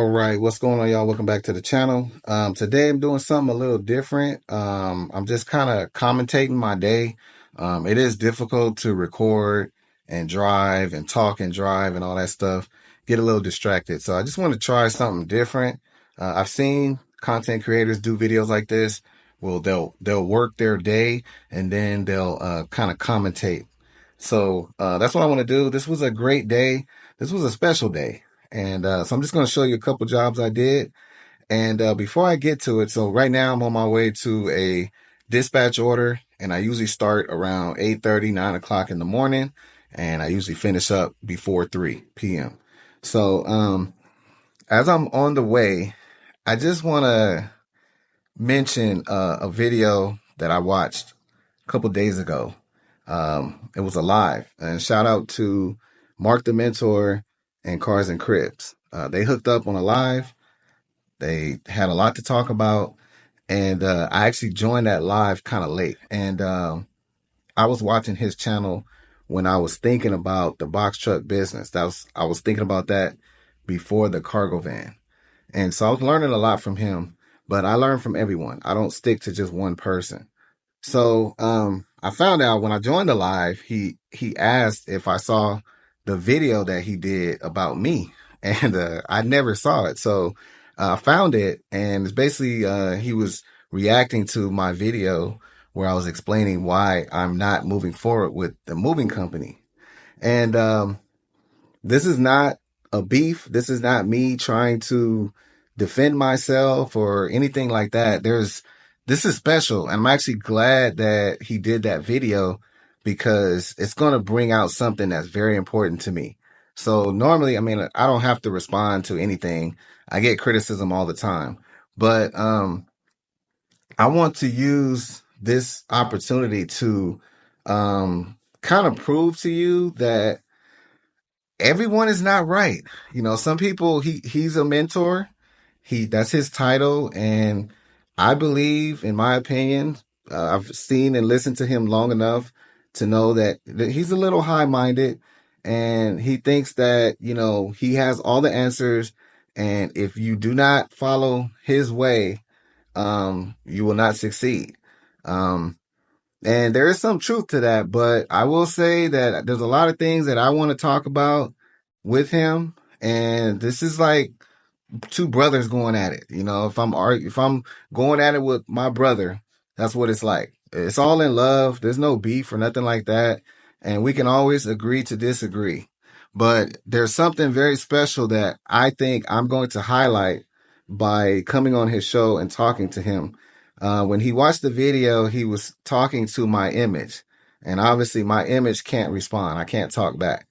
right, what's going on, y'all? Welcome back to the channel. Today I'm doing something a little different. I'm just kind of commentating my day. It is difficult to record and drive and talk and drive and all that stuff. Get a little distracted. So I just want to try something different. I've seen content creators do videos like this. Well, they'll work their day and then they'll kind of commentate. So that's what I want to do. This was a great day. This was a special day. And so I'm just going to show you a couple jobs I did. And before I get to it, so right now I'm on my way to a dispatch order, and I usually start around 8:30, 9 o'clock in the morning, and I usually finish up before 3 p.m. So as I'm on the way, I just want to mention a video that I watched a couple days ago. It was a live, and shout out to Mark the Mentor and Cars and Cribs. They hooked up on a live. They had a lot to talk about, and I actually joined that live kind of late. And I was watching his channel when I was thinking about the box truck business. I was thinking about that before the cargo van, and so I was learning a lot from him. But I learn from everyone. I don't stick to just one person. So I found out when I joined the live, he asked if I saw the video that he did about me, and I never saw it. So I found it, and it's basically he was reacting to my video where I was explaining why I'm not moving forward with the moving company. And this is not a beef. This is not me trying to defend myself or anything like that. This is special. And I'm actually glad that he did that video because it's going to bring out something that's very important to me. So normally, I mean, I don't have to respond to anything. I get criticism all the time, but I want to use this opportunity to kind of prove to you that everyone is not right. You know, some people, he's a mentor. That's his title. And I believe, in my opinion, I've seen and listened to him long enough to know that he's a little high-minded, and he thinks that, you know, he has all the answers. And if you do not follow his way, you will not succeed. And there is some truth to that, but I will say that there's a lot of things that I want to talk about with him. And this is like two brothers going at it. You know, if I'm going at it with my brother, that's what it's like. It's all in love. There's no beef or nothing like that. And we can always agree to disagree. But there's something very special that I think I'm going to highlight by coming on his show and talking to him. When he watched the video, he was talking to my image. And obviously my image can't respond. I can't talk back.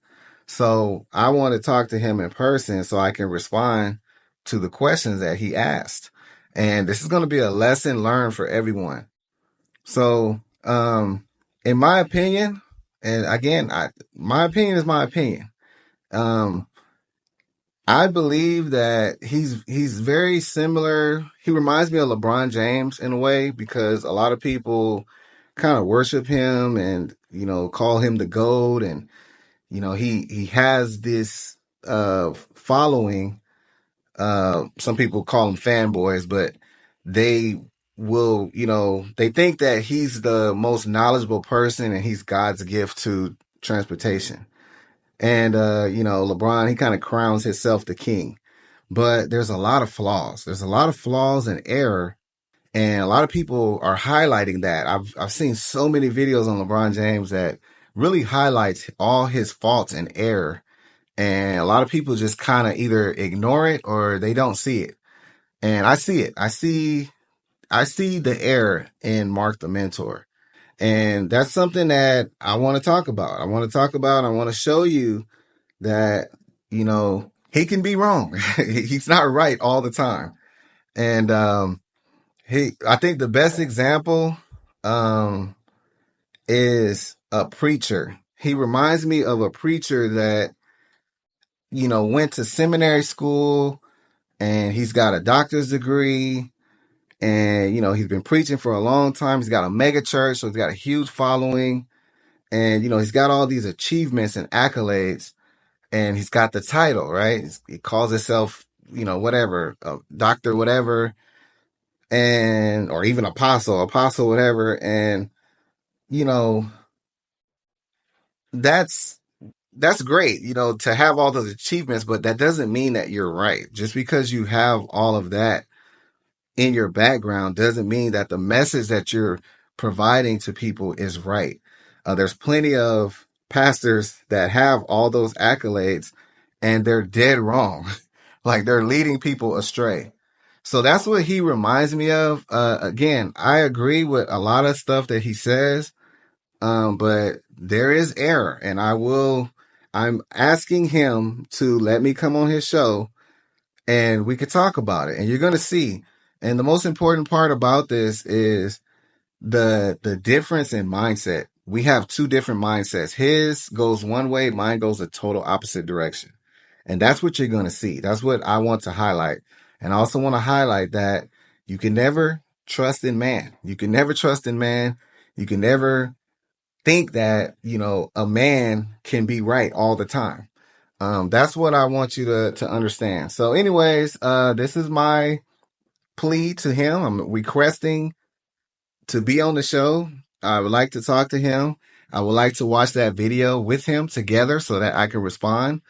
So I want to talk to him in person so I can respond to the questions that he asked. And this is going to be a lesson learned for everyone. So, in my opinion, and again, my opinion is my opinion. I believe that he's very similar. He reminds me of LeBron James in a way, because a lot of people kind of worship him and, you know, call him the GOAT. And, you know, he has this following. Some people call them fanboys, but they will, you know, they think that he's the most knowledgeable person and he's God's gift to transportation. And, you know, LeBron, he kind of crowns himself the king, but there's a lot of flaws. There's a lot of flaws and error. And a lot of people are highlighting that. I've seen so many videos on LeBron James that really highlights all his faults and error. And a lot of people just kind of either ignore it or they don't see it. And I see it. I see the error in Mark the Mentor. And that's something that I want to talk about. I want to show you that, you know, he can be wrong. He's not right all the time. And I think the best example is a preacher. He reminds me of a preacher that, you know, went to seminary school, and he's got a doctor's degree, and, you know, he's been preaching for a long time. He's got a mega church, so he's got a huge following, and, you know, he's got all these achievements and accolades, and he's got the title, right? He calls himself whatever, doctor, whatever, and or even apostle, whatever, and you know, that's that's great, to have all those achievements, but that doesn't mean that you're right. Just because you have all of that in your background doesn't mean that the message that you're providing to people is right. There's plenty of pastors that have all those accolades and they're dead wrong. Like they're leading people astray. So that's what he reminds me of. Again, I agree with a lot of stuff that he says, but there is error, and I'm asking him to let me come on his show and we could talk about it. And you're going to see. And the most important part about this is the difference in mindset. We have two different mindsets. His goes one way, mine goes a total opposite direction. And that's what you're going to see. That's what I want to highlight. And I also want to highlight that you can never trust in man. You can never trust in man. You can never think that, a man can be right all the time. That's what I want you to understand. So anyways, this is my plea to him. I'm requesting to be on the show. I would like to talk to him. I would like to watch that video with him together so that I can respond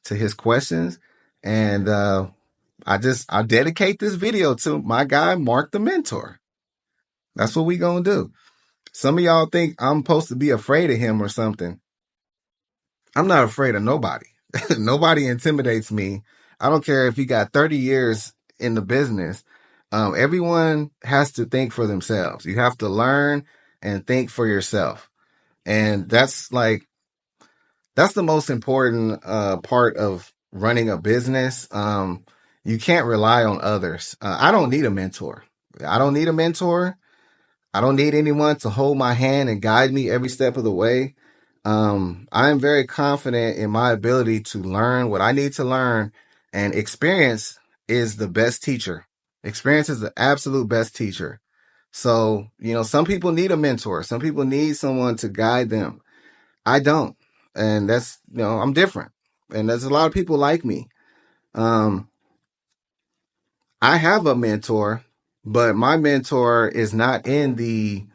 to his questions. And I dedicate this video to my guy, Mark the Mentor. That's what we gonna do. Some of y'all think I'm supposed to be afraid of him or something. I'm not afraid of nobody. Nobody intimidates me. I don't care if you got 30 years in the business. Everyone has to think for themselves. You have to learn and think for yourself. And that's the most important part of running a business. You can't rely on others. I don't need a mentor. I don't need a mentor. I don't need anyone to hold my hand and guide me every step of the way. I am very confident in my ability to learn what I need to learn, and experience is the best teacher. Experience is the absolute best teacher. So, some people need a mentor. Some people need someone to guide them. I don't. And that's, I'm different. And there's a lot of people like me. Um, I have a mentor, but my mentor is not in the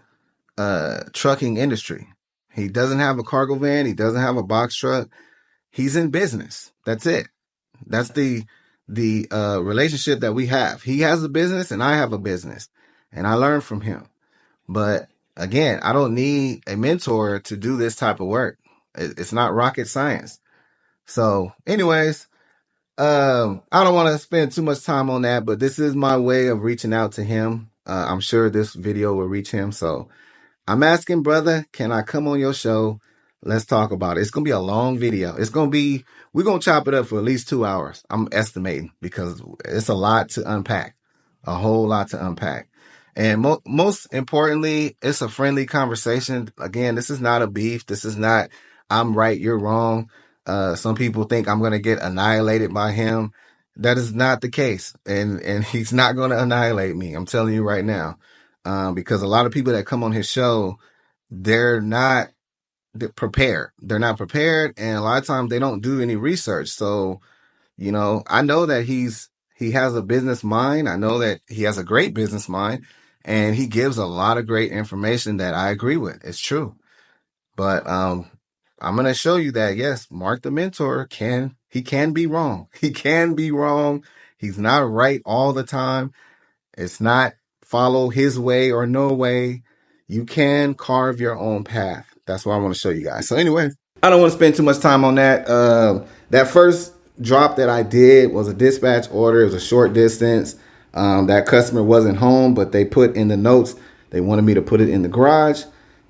trucking industry. He doesn't have a cargo van. He doesn't have a box truck. He's in business. That's it. That's the relationship that we have. He has a business and I have a business, and I learn from him. But again, I don't need a mentor to do this type of work. It's not rocket science. So, anyways, I don't want to spend too much time on that, but this is my way of reaching out to him. I'm sure this video will reach him. So I'm asking, brother, can I come on your show? Let's talk about it. It's going to be a long video. We're going to chop it up for at least 2 hours. I'm estimating because it's a lot to unpack, a whole lot to unpack. And most importantly, it's a friendly conversation. Again, this is not a beef. This is not, I'm right, you're wrong. Some people think I'm going to get annihilated by him. That is not the case. And he's not going to annihilate me. I'm telling you right now. Because a lot of people that come on his show, they're not prepared. They're not prepared. And a lot of times they don't do any research. So, I know that he has a business mind. I know that he has a great business mind, and he gives a lot of great information that I agree with. It's true. But I'm going to show you that, yes, Mark the Mentor can be wrong. He can be wrong. He's not right all the time. It's not follow his way or no way. You can carve your own path. That's what I want to show you guys. So anyway, I don't want to spend too much time on that. That first drop that I did was a dispatch order. It was a short distance. That customer wasn't home, but they put in the notes they wanted me to put it in the garage.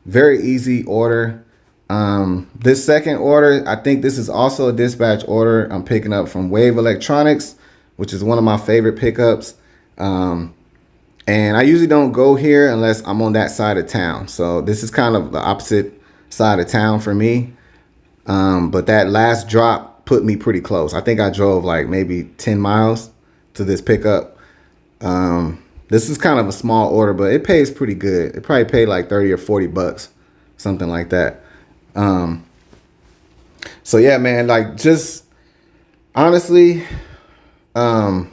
Very easy order. This second order, I think this is also a dispatch order. I'm picking up from Wave Electronics, which is one of my favorite pickups. And I usually don't go here unless I'm on that side of town. So this is kind of the opposite side of town for me. But that last drop put me pretty close. I think I drove like maybe 10 miles to this pickup. This is kind of a small order, but it pays pretty good. It probably paid like 30 or 40 bucks, something like that. So yeah, man, like just honestly, Um,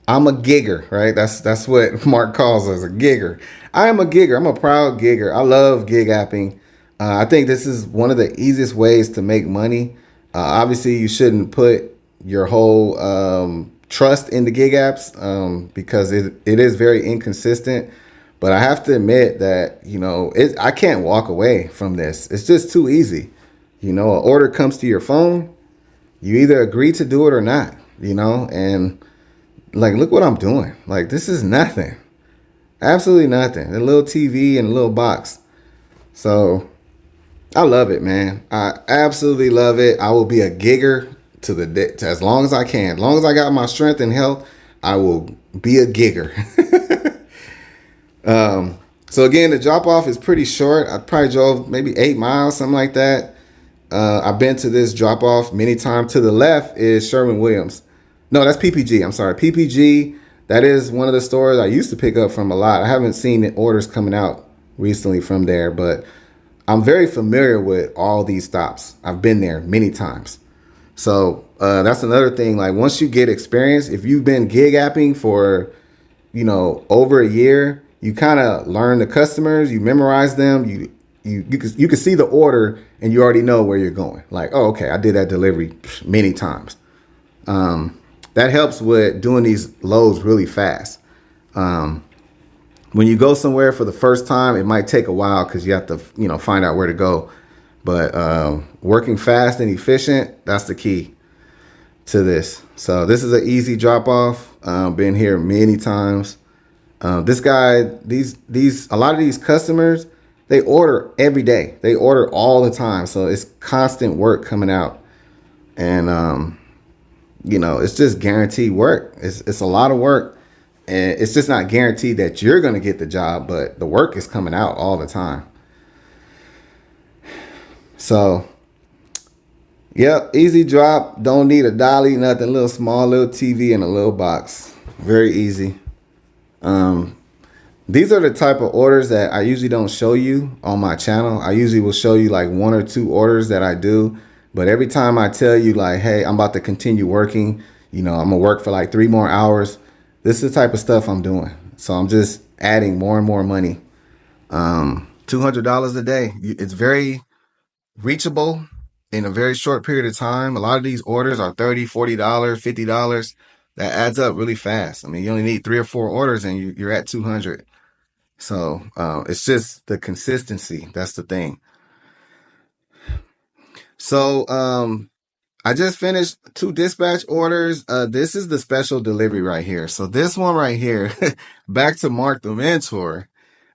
I'm a gigger, right? That's what Mark calls us, a gigger. I am a gigger. I'm a proud gigger. I love gig apping. I think this is one of the easiest ways to make money. Obviously, you shouldn't put your whole trust into gig apps because it is very inconsistent. But I have to admit that I can't walk away from this. It's just too easy. An order comes to your phone. You either agree to do it or not. And like, look what I'm doing. Like, this is nothing. Absolutely nothing. A little TV and a little box. So I love it, man. I absolutely love it. I will be a gigger to as long as I can. As long as I got my strength and health, I will be a gigger. So again, the drop off is pretty short. I probably drove maybe 8 miles, something like that. I've been to this drop off many times. To the left is Sherwin-Williams. No, that's PPG. I'm sorry. PPG, that is one of the stores I used to pick up from a lot. I haven't seen the orders coming out recently from there, but I'm very familiar with all these stops. I've been there many times. So that's another thing. Like, once you get experience, if you've been gig apping for over a year, you kind of learn the customers, you memorize them, you can see the order and you already know where you're going. Like, oh, okay, I did that delivery many times. That helps with doing these loads really fast. When you go somewhere for the first time, it might take a while because you have to find out where to go. But working fast and efficient, that's the key to this. So this is an easy drop off. Been here many times. This guy, a lot of these customers, they order every day. They order all the time. So it's constant work coming out. And, it's just guaranteed work. It's a lot of work. And it's just not guaranteed that you're going to get the job, but the work is coming out all the time. So, yep, easy drop. Don't need a dolly, nothing. Little small, little TV and a little box. Very easy. These are the type of orders that I usually don't show you on my channel. I usually will show you like 1 or 2 orders that I do. But every time I tell you like, hey, I'm about to continue working, I'm going to work for like 3 more hours. This is the type of stuff I'm doing. So I'm just adding more and more money. $200 a day. It's very reachable in a very short period of time. A lot of these orders are $30, $40, $50. That adds up really fast. I mean, you only need 3 or 4 orders and you're at 200. So it's just the consistency. That's the thing. So I just finished 2 dispatch orders. This is the special delivery right here. So this one right here, back to Mark the mentor.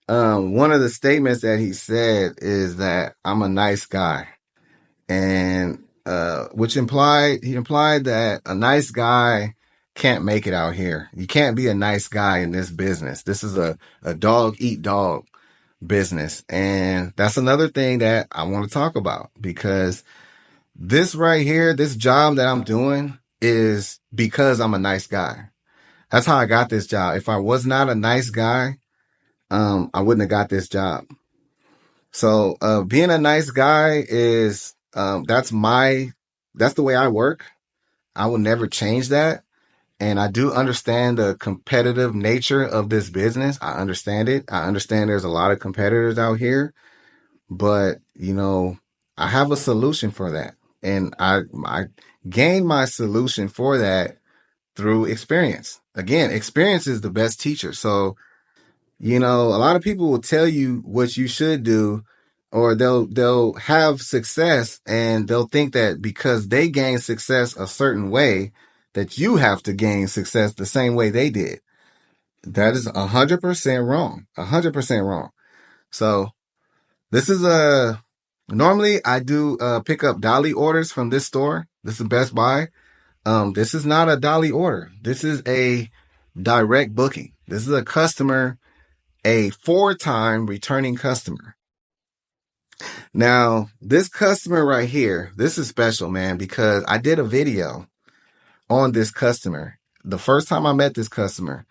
One of the statements that he said is that I'm a nice guy. And he implied that a nice guy can't make it out here. You can't be a nice guy in this business. This is a dog eat dog business. And that's another thing that I want to talk about, because this right here, this job that I'm doing is because I'm a nice guy. That's how I got this job. If I was not a nice guy, I wouldn't have got this job. So being a nice guy is that's the way I work. I will never change that. And I do understand the competitive nature of this business. I understand it. I understand there's a lot of competitors out here, but I have a solution for that. And I gained my solution for that through experience. Again, experience is the best teacher. So a lot of people will tell you what you should do, or they'll have success and they'll think that because they gain success a certain way, that you have to gain success the same way they did. That is 100% wrong. 100% wrong. So this is normally I do pick up dolly orders from this store. This is Best Buy. This is not a dolly order. This is a direct booking. This is a 4-time returning customer. Now, this customer right here, this is special, man, because I did a video on this customer the first time I met this customer,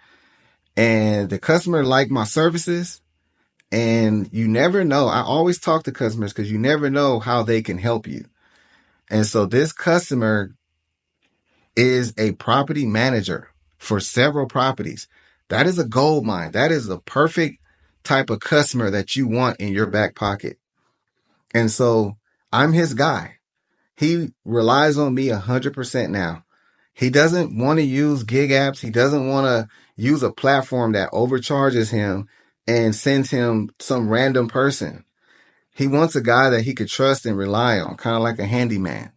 and the customer liked my services. And you never know. I always talk to customers because you never know how they can help you. And so this customer is a property manager for several properties. That is a gold mine. That is the perfect type of customer that you want in your back pocket. And so I'm his guy. He relies on me 100% now. He doesn't want to use gig apps. He doesn't want to use a platform that overcharges him and sends him some random person. He wants a guy that he could trust and rely on, kind of like a handyman.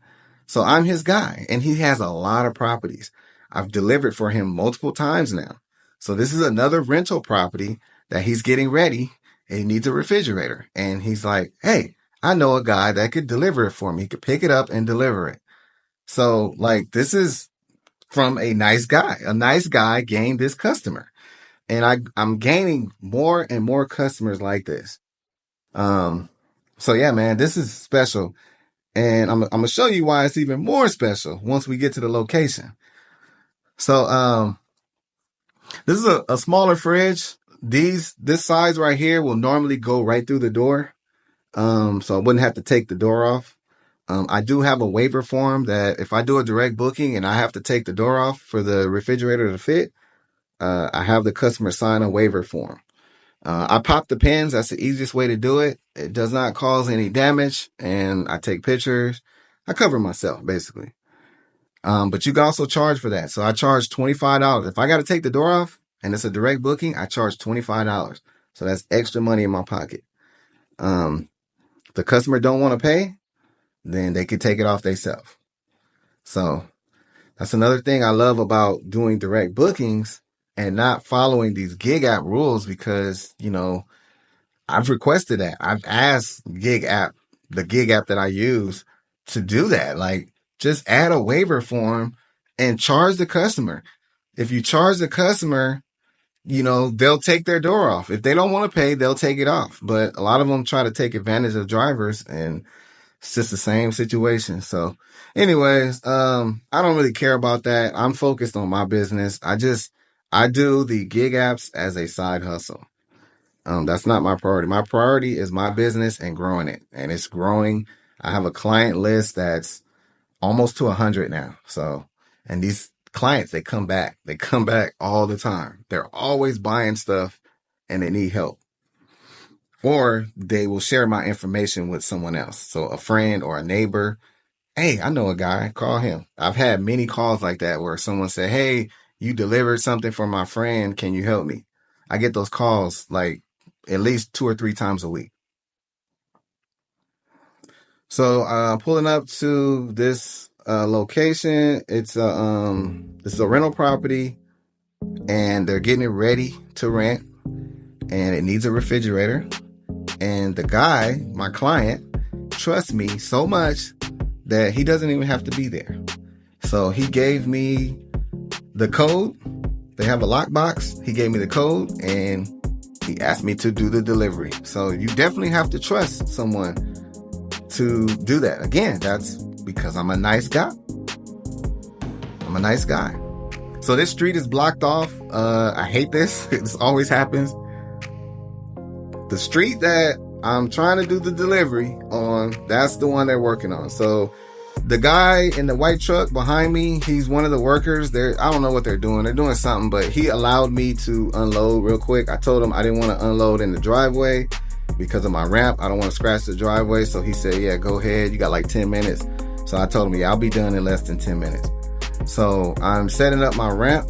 So I'm his guy, and he has a lot of properties. I've delivered for him multiple times now. So this is another rental property that he's getting ready, and he needs a refrigerator. And he's like, hey, I know a guy that could deliver it for me. He could pick it up and deliver it. So like, this is from a nice guy. A nice guy gained this customer. And I'm gaining more and more customers like this. So yeah, man, this is special. And I'm going to show you why it's even more special once we get to the location. So, this is a smaller fridge. This size right here will normally go right through the door. So I wouldn't have to take the door off. I do have a waiver form that if I do a direct booking and I have to take the door off for the refrigerator to fit, I have the customer sign a waiver form. I pop the pins. That's the easiest way to do it. It does not cause any damage, and I take pictures. I cover myself, basically. But you can also charge for that. So I charge $25. If I got to take the door off and it's a direct booking, I charge $25. So that's extra money in my pocket. The customer don't want to pay, then they could take it off themselves. So that's another thing I love about doing direct bookings and not following these gig app rules, because, you know, I've requested that. I've asked the gig app that I use to do that. Like, just add a waiver form and charge the customer. If you charge the customer, you know, they'll take their door off. If they don't want to pay, they'll take it off. But a lot of them try to take advantage of drivers, and it's just the same situation. So anyways, I don't really care about that. I'm focused on my business. I do the gig apps as a side hustle. That's not my priority. My priority is my business and growing it, and it's growing. I have a client list that's almost to 100 now. So, and these clients, they come back all the time. They're always buying stuff and they need help, or they will share my information with someone else. So a friend or a neighbor. Hey, I know a guy, call him. I've had many calls like that where someone said, hey, you delivered something for my friend. Can you help me? I get those calls like at least 2 or 3 times a week. So, pulling up to this location, it's this is a rental property, and they're getting it ready to rent, and it needs a refrigerator. And the guy, my client, trusts me so much that he doesn't even have to be there. So he gave me the code. They have a lockbox. He gave me the code, and he asked me to do the delivery. So you definitely have to trust someone to do that. Again, that's because I'm a nice guy. I'm a nice guy. So this street is blocked off. I hate this. This always happens. The street that I'm trying to do the delivery on, that's the one they're working on. So the guy in the white truck behind me, he's one of the workers. I don't know what they're doing. They're doing something, but he allowed me to unload real quick. I told him I didn't want to unload in the driveway because of my ramp. I don't want to scratch the driveway. So he said, yeah, go ahead. You got like 10 minutes. So I told him, yeah, I'll be done in less than 10 minutes. So I'm setting up my ramp.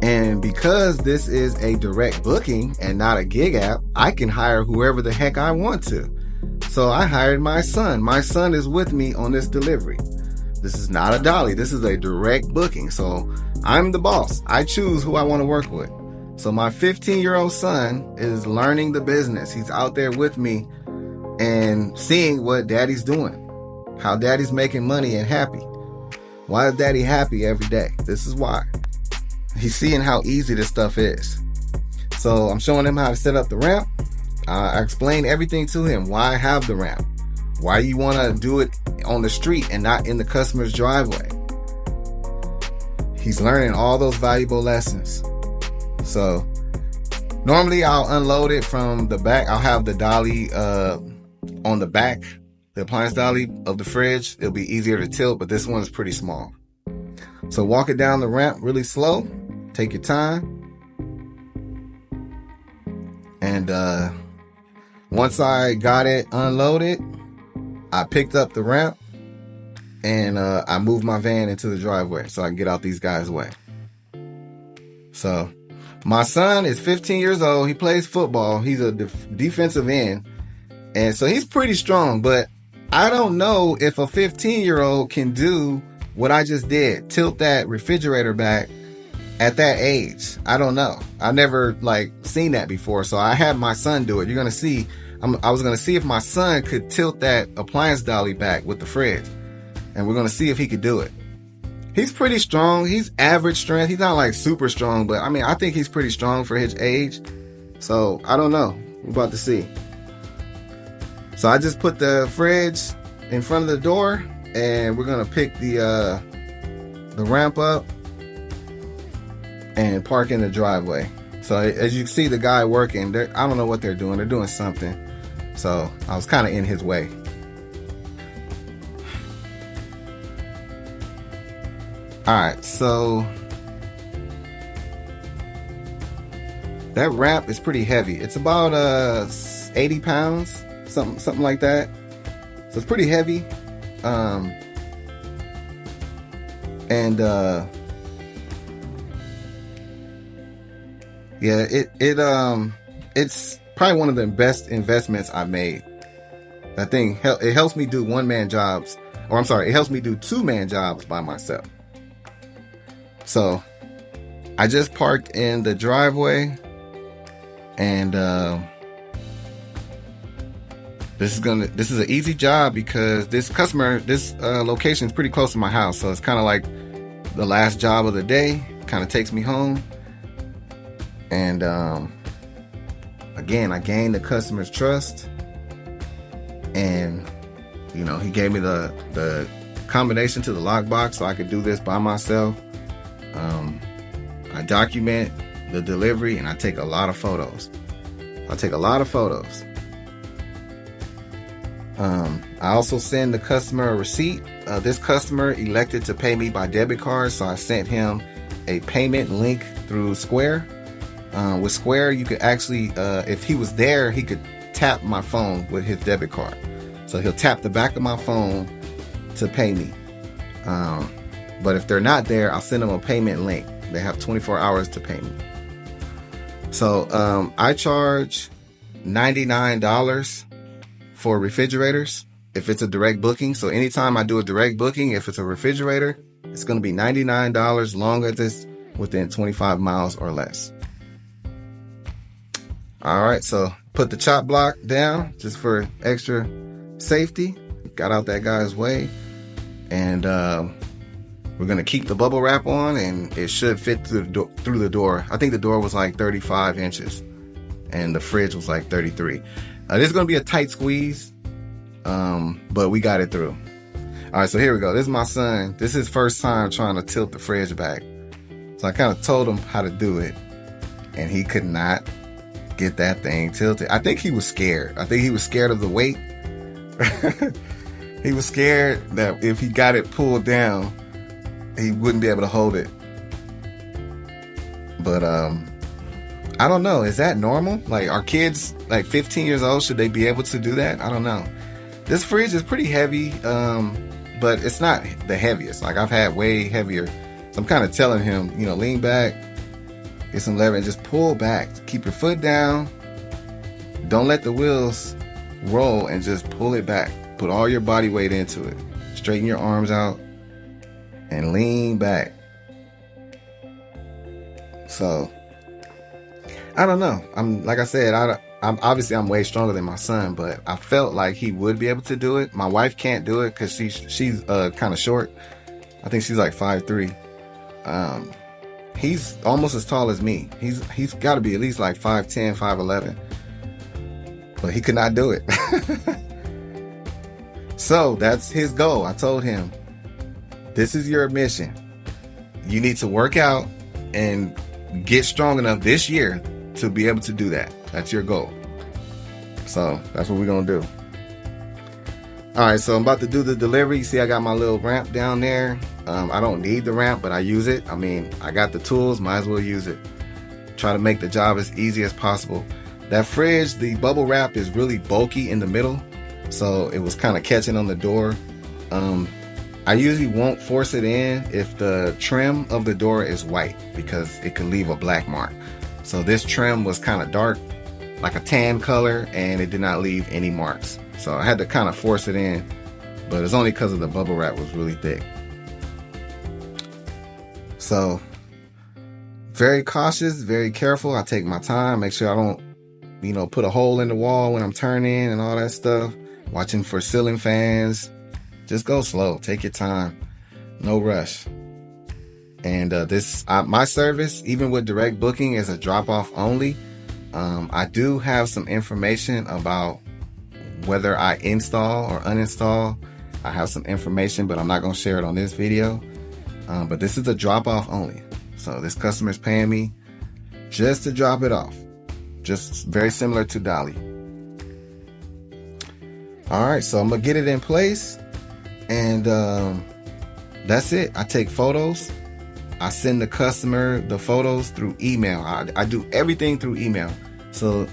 And because this is a direct booking and not a gig app, I can hire whoever the heck I want to. So I hired my son. My son is with me on this delivery. This is not a dolly. This is a direct booking. So I'm the boss. I choose who I want to work with. So my 15-year-old son is learning the business. He's out there with me and seeing what daddy's doing, how daddy's making money and happy. Why is daddy happy every day? This is why. He's seeing how easy this stuff is. So I'm showing him how to set up the ramp. I explain everything to him. Why I have the ramp? Why you want to do it on the street and not in the customer's driveway? He's learning all those valuable lessons. So normally I'll unload it from the back. I'll have the dolly on the back the appliance dolly of the fridge, it'll be easier to tilt, but this one is pretty small. So walk it down the ramp really slow. Take your time. And once I got it unloaded, I picked up the ramp and I moved my van into the driveway so I can get out these guys' way. So my son is 15 years old. He plays football. He's a defensive end. And so he's pretty strong, but I don't know if a 15-year-old can do what I just did, tilt that refrigerator back at that age. I don't know. I never seen that before. So I had my son do it. You're going to see, I was going to see if my son could tilt that appliance dolly back with the fridge. And we're going to see if he could do it. He's pretty strong. He's average strength. He's not super strong, but I think he's pretty strong for his age. So I don't know. We're about to see. So I just put the fridge in front of the door and we're going to pick the ramp up and park in the driveway. So as you can see the guy working, I don't know what they're doing. They're doing something. So I was kind of in his way. All right, so that ramp is pretty heavy. It's about 80 pounds, something like that. So it's pretty heavy. Yeah, it's probably one of the best investments I've made. That thing, it helps me do one-man jobs, or I'm sorry, it helps me do two-man jobs by myself. So I just parked in the driveway and this is an easy job because this location is pretty close to my house. So it's kind of like the last job of the day, kind of takes me home. And again, I gained the customer's trust, and he gave me the combination to the lockbox so I could do this by myself. I document the delivery and I take a lot of photos. I also send the customer a receipt. This customer elected to pay me by debit card, so I sent him a payment link through Square. With Square, you could actually, if he was there, he could tap my phone with his debit card. So he'll tap the back of my phone to pay me. But if they're not there, I'll send them a payment link. They have 24 hours to pay me. So I charge $99 for refrigerators if it's a direct booking. So anytime I do a direct booking, if it's a refrigerator, it's going to be $99 long as it's within 25 miles or less. All right, so put the chop block down just for extra safety. Got out that guy's way. And we're going to keep the bubble wrap on, and it should fit through the door. I think the door was 35 inches, and the fridge was 33. This is going to be a tight squeeze, but we got it through. All right, so here we go. This is my son. This is his first time trying to tilt the fridge back. So I kind of told him how to do it, and he could not get that thing tilted. I think he was scared. I think he was scared of the weight. He was scared that if he got it pulled down, he wouldn't be able to hold it. But I don't know. Is that normal? Are kids 15 years old, should they be able to do that? I don't know. This fridge is pretty heavy, but it's not the heaviest. I've had way heavier. So I'm kind of telling him, lean back, get some lever, and just pull back. Keep your foot down. Don't let the wheels roll, and just pull it back. Put all your body weight into it. Straighten your arms out and lean back. So I don't know. I'm obviously I'm way stronger than my son, but I felt like he would be able to do it. My wife can't do it because she's kind of short. I think she's 5'3". He's almost as tall as me. He's got to be at least 5'10", 5'11". But he could not do it. So that's his goal. I told him, this is your mission. You need to work out and get strong enough this year to be able to do that. That's your goal. So that's what we're going to do. All right, so I'm about to do the delivery. See, I got my little ramp down there. I don't need the ramp, but I use it. I mean, I got the tools, might as well use it. Try to make the job as easy as possible. That fridge, the bubble wrap is really bulky in the middle, so it was kind of catching on the door. I usually won't force it in if the trim of the door is white, because it can leave a black mark. So this trim was kind of dark, like a tan color, and it did not leave any marks. So I had to kind of force it in, but it's only because of the bubble wrap was really thick. So very cautious, very careful. I take my time, make sure I don't, put a hole in the wall when I'm turning and all that stuff. Watching for ceiling fans. Just go slow, take your time, no rush. And my service, even with direct booking, is a drop-off only. I do have some information about whether I install or uninstall. I have some information, but I'm not going to share it on this video. But this is a drop-off only. So this customer's paying me just to drop it off. Just very similar to Dolly. All right, so I'm going to get it in place. And that's it. I take photos. I send the customer the photos through email. I do everything through email. So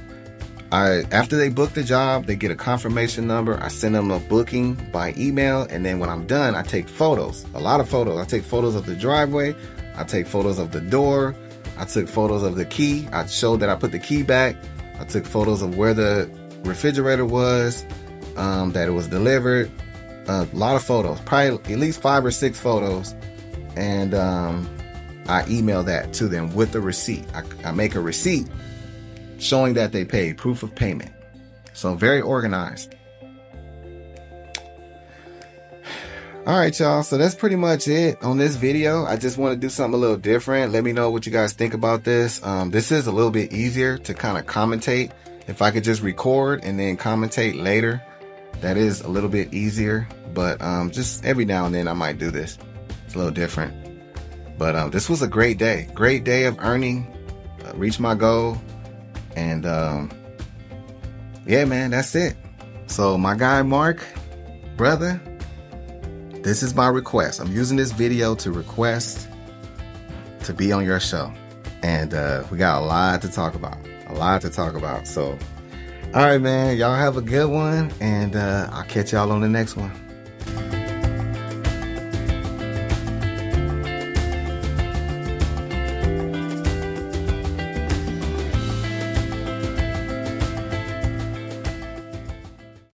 after they book the job, they get a confirmation number. I send them a booking by email. And then when I'm done, I take photos, a lot of photos. I take photos of the driveway. I take photos of the door. I took photos of the key. I showed that I put the key back. I took photos of where the refrigerator was, that it was delivered. A lot of photos, probably at least 5 or 6 photos. And I email that to them with the receipt. I make a receipt showing that they paid, proof of payment. So very organized. All right, y'all. So that's pretty much it on this video. I just want to do something a little different. Let me know what you guys think about this. This is a little bit easier to kind of commentate. If I could just record and then commentate later, that is a little bit easier. But just every now and then I might do this. It's a little different. But this was a great day. Great day of earning. Reached my goal. And yeah, man, that's it. So my guy Mark, brother, this is my request. I'm using this video to request to be on your show. And we got a lot to talk about. A lot to talk about. So, all right, man. Y'all have a good one. And I'll catch y'all on the next one.